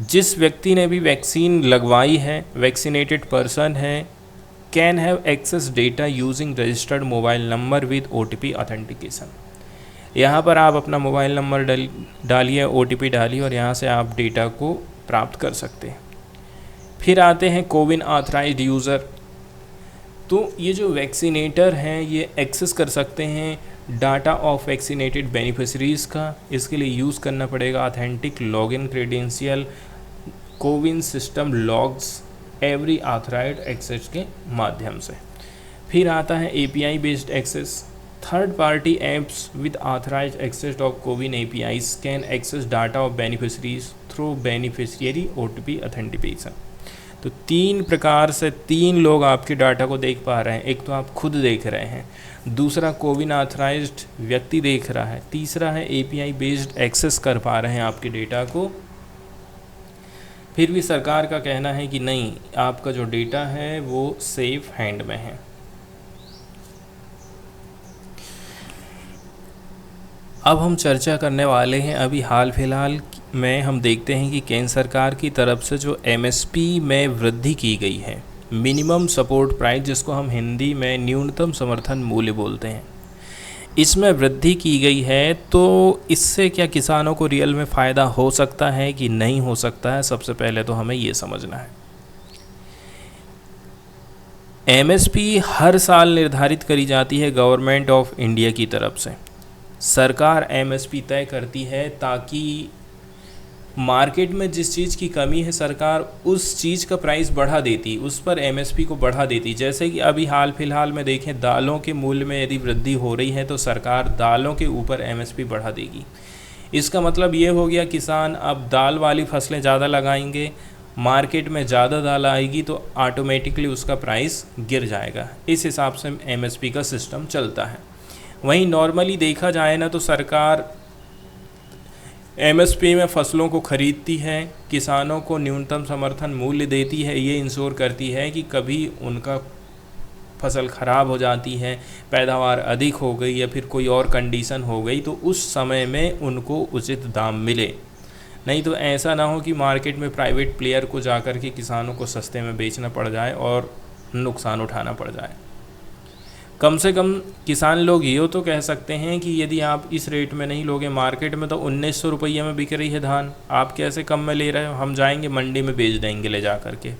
[SPEAKER 1] जिस व्यक्ति ने भी वैक्सीन लगवाई है, वैक्सीनेटेड पर्सन है, can have access data using registered mobile number with OTP authentication. यहाँ पर आप अपना मोबाइल नंबर डालिए, OTP डालिए और यहाँ से आप डेटा को प्राप्त कर सकते हैं। फिर आते हैं कोविन ऑथराइज्ड यूज़र। तो ये जो वैक्सीनेटर हैं ये एक्सेस कर सकते हैं डाटा ऑफ वैक्सीनेटेड बेनिफिशरीज़ का। इसके लिए यूज़ करना पड़ेगा authentic login credential CoWIN system logs every authorised access के माध्यम से। फिर आता है API based access. Third party apps with authorised access of CoWIN APIs can access data of beneficiaries through beneficiary OTP authentication. तो 3 प्रकार से 3 लोग आपके डाटा को देख पा रहे हैं। एक तो आप खुद देख रहे हैं, दूसरा कोविन ऑथराइज्ड व्यक्ति देख रहा है, तीसरा है API बेस्ड एक्सेस कर पा रहे हैं आपके डेटा को। फिर भी सरकार का कहना है कि नहीं, आपका जो डेटा है वो सेफ हैंड में है। अब हम चर्चा करने वाले हैं, अभी हाल फिलहाल में हम देखते हैं कि केंद्र सरकार की तरफ से जो MSP में वृद्धि की गई है, मिनिमम सपोर्ट प्राइस, जिसको हम हिंदी में न्यूनतम समर्थन मूल्य बोलते हैं, इसमें वृद्धि की गई है। तो इससे क्या किसानों को रियल में फ़ायदा हो सकता है कि नहीं हो सकता है? सबसे पहले तो हमें ये समझना है। MSP हर साल निर्धारित करी जाती है गवर्नमेंट ऑफ इंडिया की तरफ से। सरकार MSP तय करती है ताकि मार्केट में जिस चीज़ की कमी है सरकार उस चीज़ का प्राइस बढ़ा देती, उस पर MSP को बढ़ा देती। जैसे कि अभी हाल फिलहाल में देखें, दालों के मूल्य में यदि वृद्धि हो रही है तो सरकार दालों के ऊपर MSP बढ़ा देगी। इसका मतलब ये हो गया किसान अब दाल वाली फसलें ज़्यादा लगाएंगे, मार्केट में ज़्यादा दाल आएगी तो ऑटोमेटिकली उसका प्राइस गिर जाएगा। इस हिसाब से MSP का सिस्टम चलता है। वहीं नॉर्मली देखा जाए ना तो सरकार MSP में फसलों को ख़रीदती है, किसानों को न्यूनतम समर्थन मूल्य देती है, ये इंश्योर करती है कि कभी उनका फसल ख़राब हो जाती है, पैदावार अधिक हो गई या फिर कोई और कंडीशन हो गई तो उस समय में उनको उचित दाम मिले। नहीं तो ऐसा ना हो कि मार्केट में प्राइवेट प्लेयर को जाकर के किसानों को सस्ते में बेचना पड़ जाए और नुकसान उठाना पड़ जाए। कम से कम किसान लोग ये तो कह सकते हैं कि यदि आप इस रेट में नहीं लोगे, मार्केट में तो 1900 रुपये में बिक रही है धान, आप कैसे कम में ले रहे हो, हम जाएंगे मंडी में बेच देंगे ले जा कर के।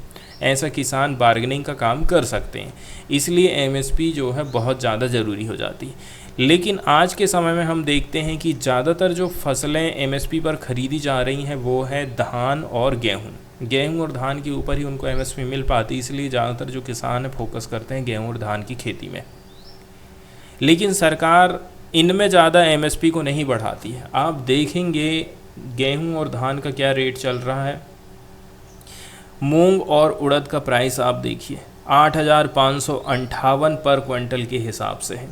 [SPEAKER 1] ऐसा किसान बार्गेनिंग का काम कर सकते हैं। इसलिए MSP जो है बहुत ज़्यादा ज़रूरी हो जाती है। लेकिन आज के समय में हम देखते हैं कि ज़्यादातर जो फसलें MSP पर ख़रीदी जा रही हैं वो है धान और गेहूँ और धान के ऊपर ही उनको MSP मिल पाती, इसलिए ज़्यादातर जो किसान है फोकस करते हैं गेहूँ और धान की खेती में। लेकिन सरकार इनमें ज़्यादा MSP को नहीं बढ़ाती है। आप देखेंगे गेहूं और धान का क्या रेट चल रहा है। मूंग और उड़द का प्राइस आप देखिए 8,558 पर क्विंटल के हिसाब से है।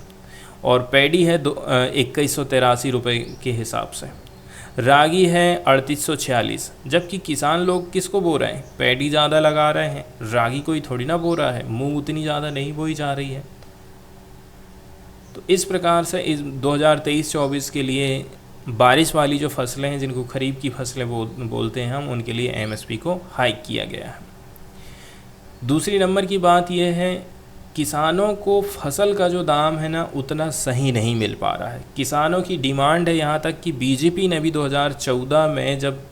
[SPEAKER 1] और पैडी है 2183 रुपये के हिसाब से। रागी है 3846, जबकि किसान लोग किसको बो रहे हैं, पैडी ज़्यादा लगा रहे हैं, रागी कोई थोड़ी ना बो रहा है, मूंग उतनी ज़्यादा नहीं बोई जा रही है। तो इस प्रकार से इस 2023-24 के लिए बारिश वाली जो फसलें हैं, जिनको खरीफ की फसलें बोलते हैं हम, उनके लिए एमएसपी को हाइक किया गया है। दूसरी नंबर की बात यह है, किसानों को फसल का जो दाम है ना उतना सही नहीं मिल पा रहा है। किसानों की डिमांड है, यहाँ तक कि बीजेपी ने भी 2014 में जब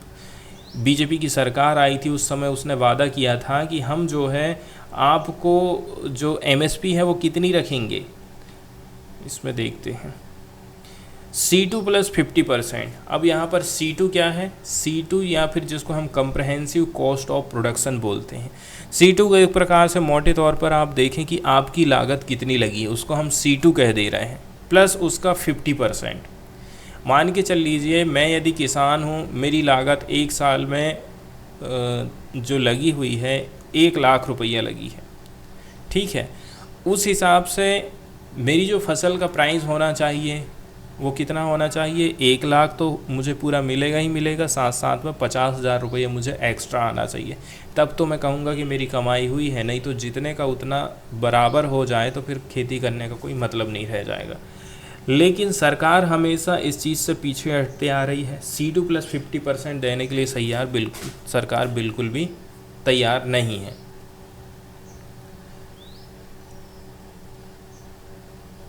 [SPEAKER 1] बीजेपी की सरकार आई थी उस समय उसने वादा किया था कि हम जो है आपको जो एमएसपी है वो कितनी रखेंगे, इसमें देखते हैं C2 + 50%। अब यहाँ पर C2 क्या है, C2 या फिर जिसको हम कंप्रहेंसिव कॉस्ट ऑफ प्रोडक्शन बोलते हैं। C2 को एक प्रकार से मोटे तौर पर आप देखें कि आपकी लागत कितनी लगी है, उसको हम C2 कह दे रहे हैं, प्लस उसका 50%। मान के चल लीजिए मैं यदि किसान हूँ, मेरी लागत एक साल में जो लगी हुई है 1 लाख रुपया लगी है, ठीक है। उस हिसाब से मेरी जो फसल का प्राइस होना चाहिए वो कितना होना चाहिए, 1 लाख तो मुझे पूरा मिलेगा ही मिलेगा, साथ साथ में 50,000 रुपये मुझे एक्स्ट्रा आना चाहिए, तब तो मैं कहूँगा कि मेरी कमाई हुई है। नहीं तो जितने का उतना बराबर हो जाए तो फिर खेती करने का कोई मतलब नहीं रह जाएगा। लेकिन सरकार हमेशा इस चीज़ से पीछे हटते आ रही है। C2 + 50% देने के लिए सरकार बिल्कुल भी तैयार नहीं है।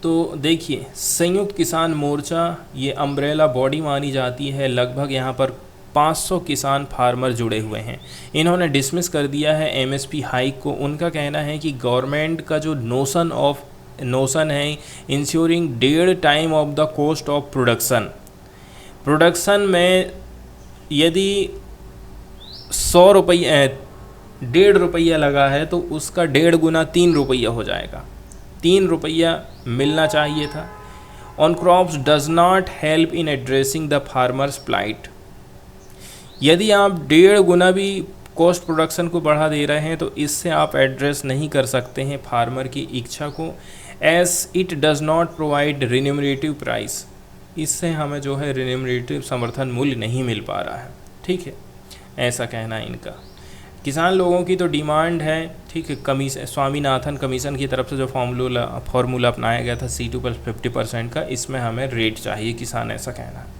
[SPEAKER 1] तो देखिए, संयुक्त किसान मोर्चा ये अम्ब्रेला बॉडी मानी जाती है, लगभग यहाँ पर 500 किसान फार्मर जुड़े हुए हैं। इन्होंने डिसमिस कर दिया है एमएसपी हाइक को। उनका कहना है कि गवर्नमेंट का जो नोशन है ensuring 1.5 time of the cost of production में यदि 100 रुपये 1.5 रुपया लगा है तो उसका 1.5 गुना 3 रुपया हो जाएगा। 3 रुपया मिलना चाहिए था। On crops does not help in addressing the farmers plight. यदि आप 1.5 गुना भी कॉस्ट प्रोडक्शन को बढ़ा दे रहे हैं तो इससे आप एड्रेस नहीं कर सकते हैं फार्मर की इच्छा को, as it does not provide remunerative price. इससे हमें जो है रिन्यूमरेटिव समर्थन मूल्य नहीं मिल पा रहा है, ठीक है, ऐसा कहना है इनका। किसान लोगों की तो डिमांड है, ठीक है, स्वामीनाथन कमीशन की तरफ से जो फार्मूला अपनाया गया था C2 + 50% का, इसमें हमें रेट चाहिए, किसान ऐसा कहना है।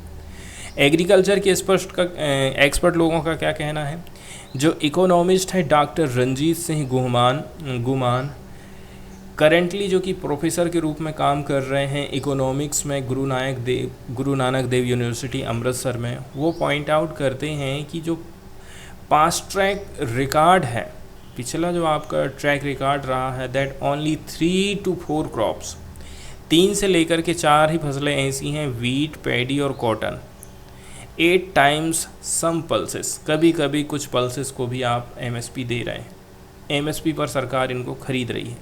[SPEAKER 1] एग्रीकल्चर के एक्सपर्ट लोगों का क्या कहना है, जो इकोनॉमिस्ट है डॉक्टर रंजीत सिंह गुमान करेंटली जो कि प्रोफेसर के रूप में काम कर रहे हैं इकोनॉमिक्स में गुरु नानक देव यूनिवर्सिटी अमृतसर में, वो पॉइंट आउट करते हैं कि जो पास्ट ट्रैक रिकॉर्ड है, पिछला जो आपका ट्रैक रिकॉर्ड रहा है, दैट ओनली 3 to 4 क्रॉप्स, 3 से लेकर के 4 ही फसलें ऐसी हैं, वीट, पैडी और कॉटन, 8 टाइम्स सम पल्सेस, कभी कभी कुछ पल्सेस को भी आप एमएसपी दे रहे हैं, एमएसपी पर सरकार इनको खरीद रही है,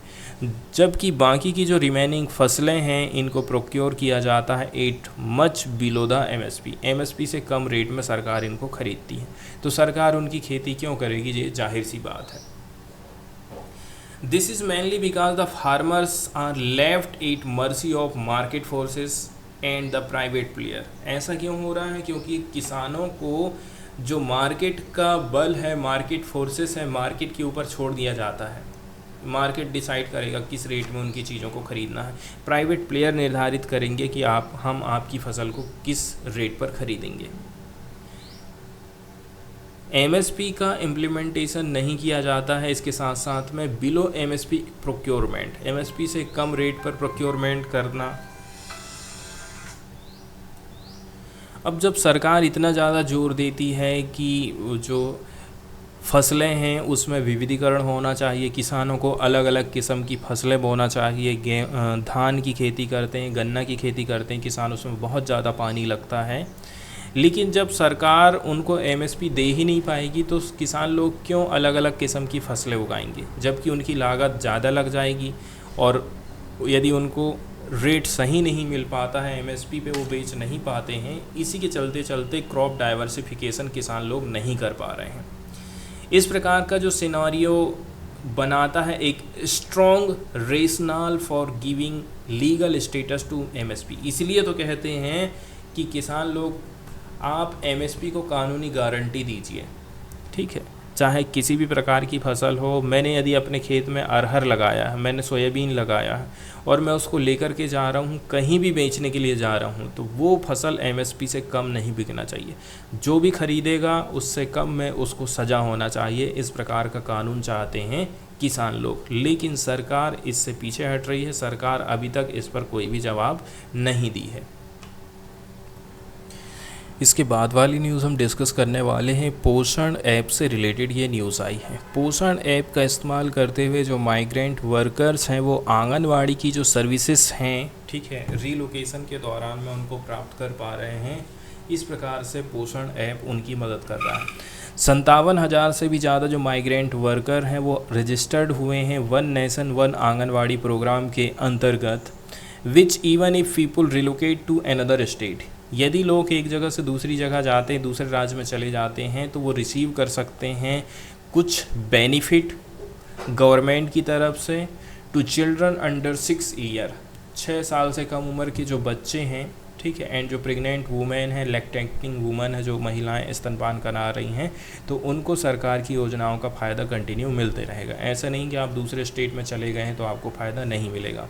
[SPEAKER 1] जबकि बाकी की जो रिमेनिंग फसलें हैं इनको प्रोक्योर किया जाता है 8 मच बिलो द एमएसपी से कम रेट में सरकार इनको खरीदती है। तो सरकार उनकी खेती क्यों करेगी, ये जाहिर सी बात है। This is mainly because the farmers are left at mercy of market forces and the private player. ऐसा क्यों हो रहा है, क्योंकि किसानों को जो मार्केट का बल है, मार्केट फोर्सेस है, मार्केट के ऊपर छोड़ दिया जाता है। मार्केट डिसाइड करेगा किस रेट में उनकी चीज़ों को ख़रीदना है, प्राइवेट प्लेयर निर्धारित करेंगे कि हम आपकी फ़सल को किस रेट पर ख़रीदेंगे। एमएसपी का इम्प्लीमेंटेशन नहीं किया जाता है, इसके साथ साथ में बिलो एमएसपी प्रोक्योरमेंट, एमएसपी से कम रेट पर प्रोक्योरमेंट करना। अब जब सरकार इतना ज़्यादा जोर देती है कि जो फसलें हैं उसमें विविधीकरण होना चाहिए, किसानों को अलग अलग किस्म की फसलें बोना चाहिए, धान की खेती करते हैं, गन्ना की खेती करते हैं किसान, उसमें बहुत ज़्यादा पानी लगता है, लेकिन जब सरकार उनको एमएसपी दे ही नहीं पाएगी तो किसान लोग क्यों अलग अलग किस्म की फसलें उगाएंगे, जबकि उनकी लागत ज़्यादा लग जाएगी और यदि उनको रेट सही नहीं मिल पाता है एमएसपी पे, वो बेच नहीं पाते हैं। इसी के चलते चलते क्रॉप डाइवर्सिफिकेशन किसान लोग नहीं कर पा रहे हैं। इस प्रकार का जो सिनारियो बनाता है एक strong rational for giving legal status to MSP. इसलिए तो कहते हैं कि किसान लोग आप एमएसपी को कानूनी गारंटी दीजिए, ठीक है, चाहे किसी भी प्रकार की फसल हो। मैंने यदि अपने खेत में अरहर लगाया है, मैंने सोयाबीन लगाया है और मैं उसको लेकर के जा रहा हूँ, कहीं भी बेचने के लिए जा रहा हूँ, तो वो फसल एमएसपी से कम नहीं बिकना चाहिए। जो भी खरीदेगा उससे कम में उसको सज़ा होना चाहिए। इस प्रकार का कानून चाहते हैं किसान लोग, लेकिन सरकार इससे पीछे हट रही है। सरकार अभी तक इस पर कोई भी जवाब नहीं दी है। इसके बाद वाली न्यूज़ हम डिस्कस करने वाले हैं पोषण ऐप से रिलेटेड। ये न्यूज़ आई है, पोषण ऐप का इस्तेमाल करते हुए जो माइग्रेंट वर्कर्स हैं वो आंगनवाड़ी की जो सर्विसेज हैं, ठीक है, रीलोकेशन के दौरान में उनको प्राप्त कर पा रहे हैं। इस प्रकार से पोषण ऐप उनकी मदद कर रहा है। 57,000 से भी ज़्यादा जो माइग्रेंट वर्कर हैं वो रजिस्टर्ड हुए हैं one nation one anganwadi programme के अंतर्गत, which even if people relocate to another state. यदि लोग एक जगह से दूसरी जगह जाते हैं, दूसरे राज्य में चले जाते हैं, तो वो रिसीव कर सकते हैं कुछ बेनिफिट गवर्नमेंट की तरफ से। टू चिल्ड्रन अंडर 6 ईयर, 6 साल से कम उम्र के जो बच्चे हैं, ठीक है, एंड जो प्रेग्नेंट वुमेन है, लैक्टेटिंग वुमेन है, जो महिलाएं स्तनपान करा रही हैं, तो उनको सरकार की योजनाओं का फ़ायदा कंटिन्यू मिलते रहेगा। ऐसा नहीं कि आप दूसरे स्टेट में चले गए हैं तो आपको फ़ायदा नहीं मिलेगा।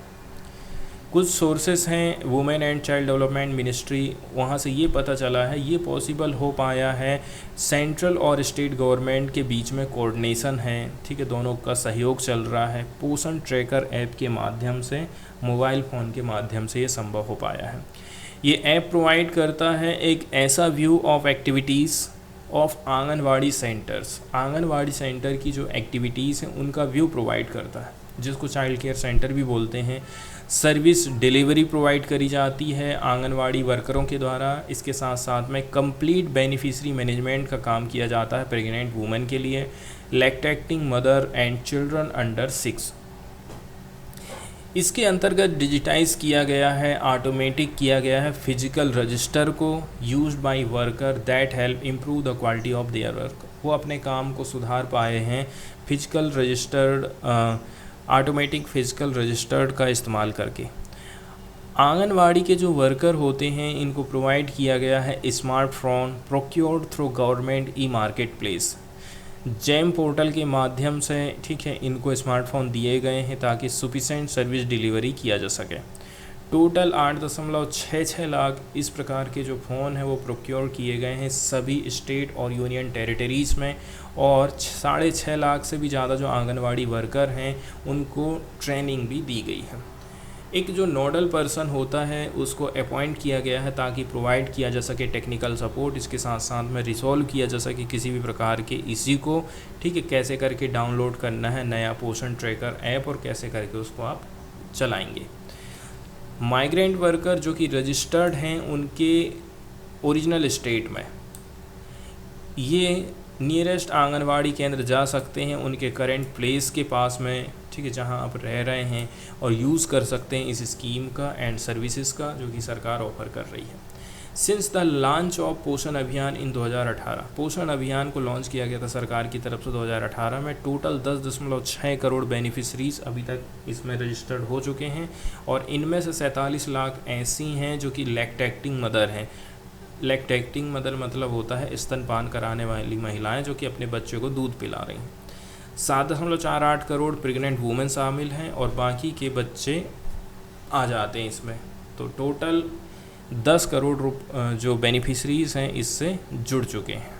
[SPEAKER 1] कुछ सोर्सेस हैं women and child development ministry, वहाँ से ये पता चला है, ये पॉसिबल हो पाया है सेंट्रल और स्टेट गवर्नमेंट के बीच में कोऑर्डिनेशन है, ठीक है, दोनों का सहयोग चल रहा है। पोषण ट्रैकर ऐप के माध्यम से, मोबाइल फ़ोन के माध्यम से ये संभव हो पाया है। ये ऐप प्रोवाइड करता है एक ऐसा view of activities of anganwadi centres. Anganwadi centre की जो एक्टिविटीज़ हैं उनका व्यू प्रोवाइड करता है, जिसको चाइल्ड केयर सेंटर भी बोलते हैं। सर्विस डिलीवरी प्रोवाइड करी जाती है आंगनवाड़ी वर्करों के द्वारा। इसके साथ साथ में कंप्लीट बेनिफिशरी मैनेजमेंट का काम किया जाता है प्रेग्नेंट वुमेन के लिए, lactating mother and children under 6। इसके अंतर्गत डिजिटाइज किया गया है, ऑटोमेटिक किया गया है फिजिकल रजिस्टर को used by worker that help improve the quality of their work. वो अपने काम को सुधार पाए हैं physical registered, automatic physical registered का इस्तेमाल करके। आंगनवाड़ी के जो वर्कर होते हैं इनको प्रोवाइड किया गया है smartphone procured through government e market place, GeM portal के माध्यम से, ठीक है, इनको स्मार्टफोन दिए गए हैं ताकि सफिशेंट सर्विस डिलीवरी किया जा सके। टोटल 8.66 लाख इस प्रकार के जो फ़ोन हैं वो प्रोक्योर किए गए हैं सभी स्टेट और यूनियन टेरिटरीज़ में, और 6.5 लाख से भी ज़्यादा जो आंगनवाड़ी वर्कर हैं उनको ट्रेनिंग भी दी गई है। एक जो नोडल पर्सन होता है उसको अपॉइंट किया गया है ताकि प्रोवाइड किया जा सके टेक्निकल सपोर्ट, इसके साथ साथ में रिसॉल्व किया जा सके किसी भी प्रकार के इश्यू को, ठीक है, कैसे करके डाउनलोड करना है नया पोषण ट्रैकर ऐप और कैसे करके उसको आप चलाएंगे। माइग्रेंट वर्कर जो कि रजिस्टर्ड हैं उनके ओरिजिनल स्टेट में ये नियरेस्ट आंगनवाड़ी केंद्र जा सकते हैं उनके करेंट प्लेस के पास में, ठीक है, जहां आप रह रहे हैं, और यूज़ कर सकते हैं इस स्कीम का एंड सर्विसेज का जो कि सरकार ऑफर कर रही है। सिंस द लॉन्च ऑफ पोषण अभियान इन 2018, पोषण अभियान को लॉन्च किया गया था सरकार की तरफ से 2018 में। टोटल 10.6 करोड़ बेनिफिशरीज अभी तक इसमें रजिस्टर्ड हो चुके हैं, और इनमें से 47 लाख ऐसी हैं जो कि लैक्टेटिंग मदर हैं। लैक्टेटिंग मदर मतलब होता है स्तनपान कराने वाली महिलाएं जो कि अपने बच्चों को दूध पिला रही हैं। 7.48 करोड़ प्रेग्नेंट वुमेन शामिल हैं और बाकी के बच्चे आ जाते हैं इसमें। तो टोटल 10 करोड़ जो बेनिफिशरीज़ हैं इससे जुड़ चुके हैं।